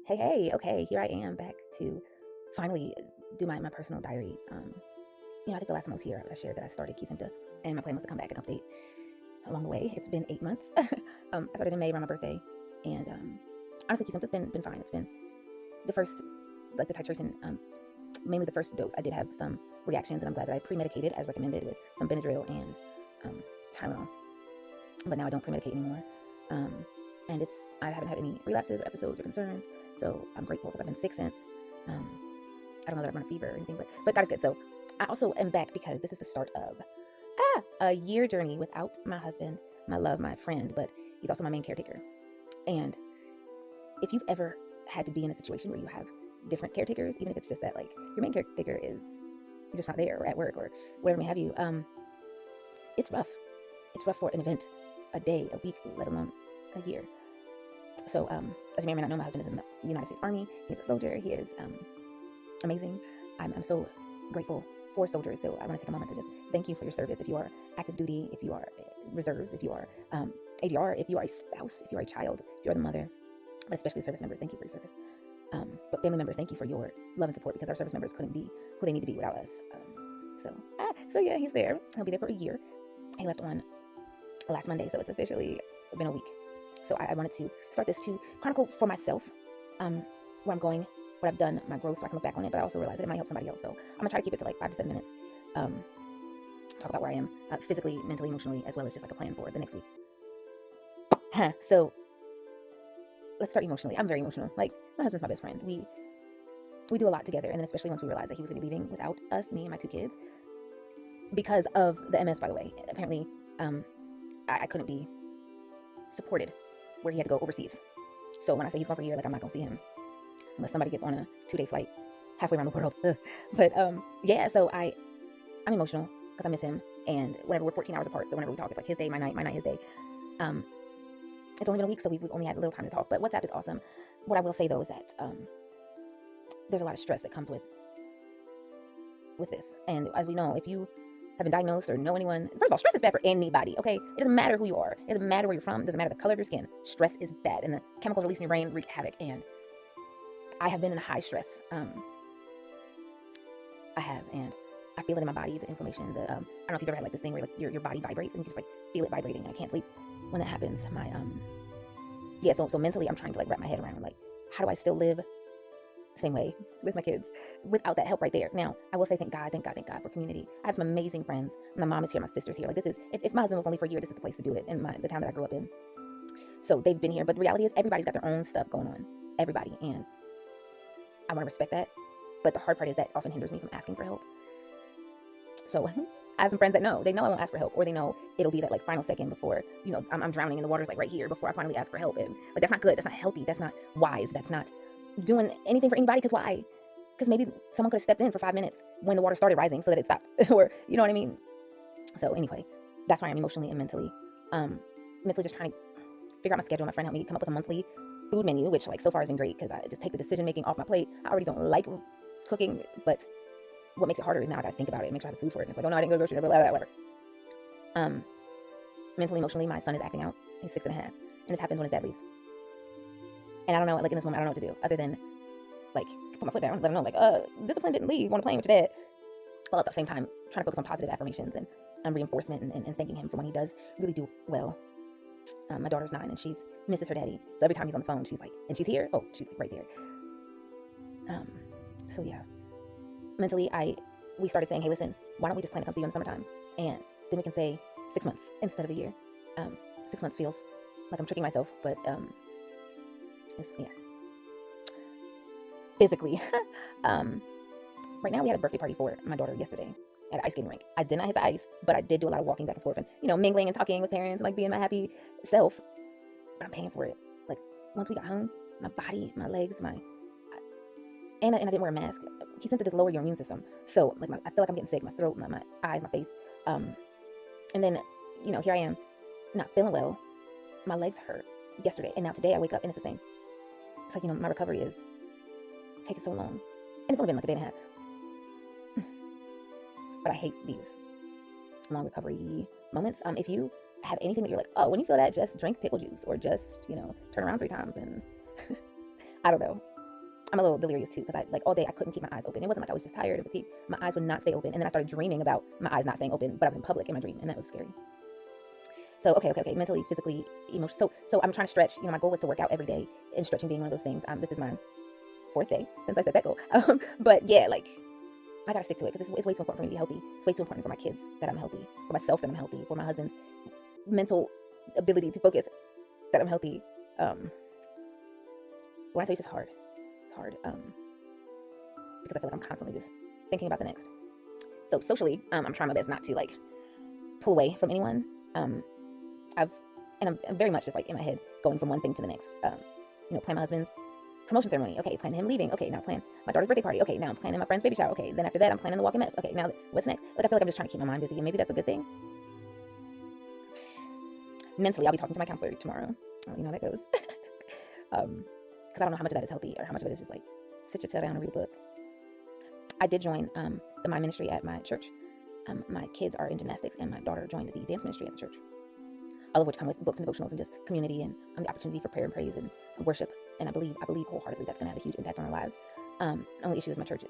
Hey, okay, here I am back to finally do my personal diary. I think the last time I was here, I shared that I started Key Center, and my plan was to come back and update along the way. It's been 8 months. I started in May around my birthday, and honestly, Key Center's been fine. It's been the first, like the titration, mainly the first dose. I did have some reactions, and I'm glad that I pre-medicated as recommended with some Benadryl and Tylenol, but now I don't pre-medicate anymore. And I haven't had any relapses or episodes or concerns, so I'm grateful because I've been sick since. I don't know that I'm on a fever or anything, but God is good. So I also am back because this is the start of a year journey without my husband, my love, my friend, but he's also my main caretaker. And if you've ever had to be in a situation where you have different caretakers, even if it's just that like your main caretaker is just not there or at work or whatever may have you, it's rough. It's rough for an event, a day, a week, let alone a year. So, as you may or may not know, my husband is in the United States Army. He's a soldier. He is amazing. I'm so grateful for soldiers. So I want to take a moment to just thank you for your service. If you are active duty, if you are reserves, if you are ADR, if you are a spouse, if you are a child, if you are the mother, but especially service members, thank you for your service. But family members, thank you for your love and support because our service members couldn't be who they need to be without us. So yeah, he's there. He'll be there for a year. He left on last Monday, so it's officially been a week. So I wanted to start this to chronicle for myself where I'm going, what I've done, my growth, so I can look back on it. But I also realize that it might help somebody else. So I'm gonna try to keep it to like 5 to 7 minutes. Talk about where I am physically, mentally, emotionally, as well as just like a plan for the next week. So let's start emotionally. I'm very emotional. Like my husband's my best friend. We do a lot together, and then especially once we realized that he was gonna be leaving without us, me and my 2 kids, because of the MS. By the way, apparently I couldn't be supported where he had to go overseas. So when I say he's gone for a year, like I'm not gonna see him unless somebody gets on a 2-day flight halfway around the world. But yeah, so I'm emotional because I miss him. And whenever we're 14 hours apart, so whenever we talk, it's like his day, my night, his day. It's only been a week, so we've only had a little time to talk. But WhatsApp is awesome. What I will say though is that there's a lot of stress that comes with this. And as we know, if you have been diagnosed or know anyone, first of all, stress is bad for anybody, okay? It doesn't matter who you are. It doesn't matter where you're from. It doesn't matter the color of your skin. Stress is bad, and the chemicals released in your brain wreak havoc. And I have been in a high stress. I have, and I feel it in my body, the inflammation, I don't know if you've ever had like this thing where like your body vibrates and you just like feel it vibrating, and I can't sleep when that happens. So mentally I'm trying to like wrap my head around like, how do I still live the same way with my kids without that help right there? Now, I will say thank God for community. I have some amazing friends. My mom is here, my sister's here. Like this is, if my husband was only for a year, this is the place to do it in the town that I grew up in. So they've been here, but the reality is everybody's got their own stuff going on. Everybody, and I want to respect that. But the hard part is that often hinders me from asking for help. So I have some friends that they know I won't ask for help, or they know it'll be that like final second before, I'm drowning and the water's like right here before I finally ask for help. And like, that's not good. That's not healthy. That's not wise. That's not doing anything for anybody. Because why? Because maybe someone could have stepped in for 5 minutes when the water started rising so that it stopped, or you know what I mean? So anyway, that's why I'm emotionally and mentally just trying to figure out my schedule. My friend helped me come up with a monthly food menu, which like so far has been great because I just take the decision making off my plate. I already don't like cooking, but what makes it harder is now I gotta think about it and make sure I have the food for it. And it's like, oh no, I didn't go to the grocery, blah, blah, blah, whatever. Mentally, emotionally, my son is acting out. He's 6 and a half, and this happens when his dad leaves. And I don't know, like in this moment, I don't know what to do other than like put my foot down, let him know, like, discipline didn't leave, want to play with your dad. Well, at the same time, trying to focus on positive affirmations and reinforcement and thanking him for when he does really do well. My daughter's 9 and she misses her daddy. So every time he's on the phone, she's like, and she's here. Oh, she's like right there. So yeah, mentally, we started saying, hey, listen, why don't we just plan to come see you in the summertime? And then we can say 6 months instead of a year. 6 months feels like I'm tricking myself, but yeah. Physically, right now we had a birthday party for my daughter yesterday at an ice skating rink. I did not hit the ice, but I did do a lot of walking back and forth and mingling and talking with parents and like being my happy self. But I'm paying for it. Like once we got home, my body, my legs, and I didn't wear a mask. He sent to just lower your immune system. So like I feel like I'm getting sick. My throat, my eyes, my face. And then here I am, not feeling well. My legs hurt yesterday, and now today I wake up and it's the same. It's like my recovery is taking so long, and it's only been like a day and a half. But I hate these long recovery moments. If you have anything that you're like, oh, when you feel that, just drink pickle juice or just turn around 3 times and I don't know. I'm a little delirious too, because I like all day I couldn't keep my eyes open. It wasn't like I was just tired of fatigue. My eyes would not stay open, and then I started dreaming about my eyes not staying open, but I was in public in my dream, and that was scary. So okay, mentally, physically, emotionally. So I'm trying to stretch. My goal was to work out every day, and stretching being one of those things. This is my fourth day since I set that goal. But yeah, like I gotta stick to it because it's way too important for me to be healthy. It's way too important for my kids that I'm healthy, for myself that I'm healthy, for my husband's mental ability to focus that I'm healthy. When I say it's just hard, it's hard because I feel like I'm constantly just thinking about the next. So socially, I'm trying my best not to like pull away from anyone. I'm very much just like in my head going from one thing to the next. Plan my husband's promotion ceremony. Okay, plan him leaving. Okay, now plan my daughter's birthday party. Okay, now I'm planning my friend's baby shower. Okay, then after that I'm planning the walk-in mess. Okay, now what's next? Like I feel like I'm just trying to keep my mind busy, and maybe that's a good thing. Mentally, I'll be talking to my counselor tomorrow. You know how that goes. Because I don't know how much of that is healthy or how much of it is just like sit your tail down and read a book. I did join the Mind Ministry at my church. My kids are in gymnastics, and my daughter joined the dance ministry at the church. All of which come with books and devotionals and just community and the opportunity for prayer and praise and worship. And I believe wholeheartedly that's going to have a huge impact on our lives. Only issue is my church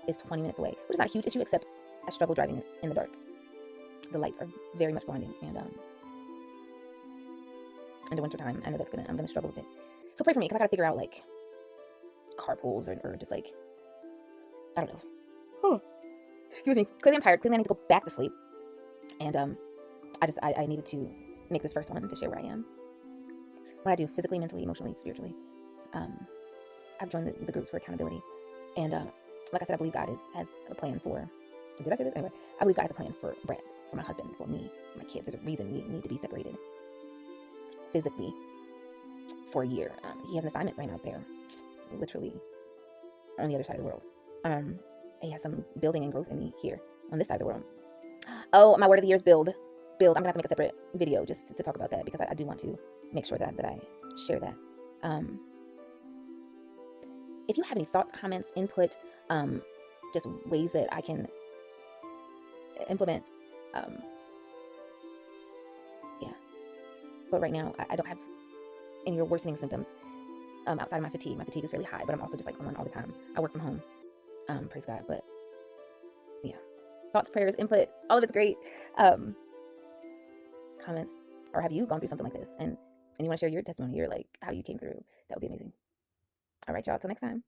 is 20 minutes away, which is not a huge issue, except I struggle driving in the dark. The lights are very much blinding, and in the wintertime, I know I'm gonna struggle with it. So pray for me, because I gotta figure out like carpools or just like, I don't know. Excuse me. Clearly I'm tired. Clearly I need to go back to sleep. And I needed to make this first one to share where I am. What I do physically, mentally, emotionally, spiritually. I've joined the groups for accountability. And like I said, I believe God has a plan for, did I say this? Anyway, I believe God has a plan for Brett, for my husband, for me, for my kids. There's a reason we need to be separated physically for a year. He has an assignment for him out there, literally on the other side of the world. He has some building and growth in me here on this side of the world. Oh, my word of the year is build. I'm gonna have to make a separate video just to talk about that, because I do want to make sure that I share that. If you have any thoughts, comments, input, just ways that I can implement, yeah. But right now, I don't have any worsening symptoms outside of my fatigue. My fatigue is really high, but I'm also just like on all the time. I work from home, praise God. But yeah, thoughts, prayers, input, all of it's great. Comments, or have you gone through something like this and you want to share your testimony, or like how you came through? That would be amazing. All right, y'all, till next time.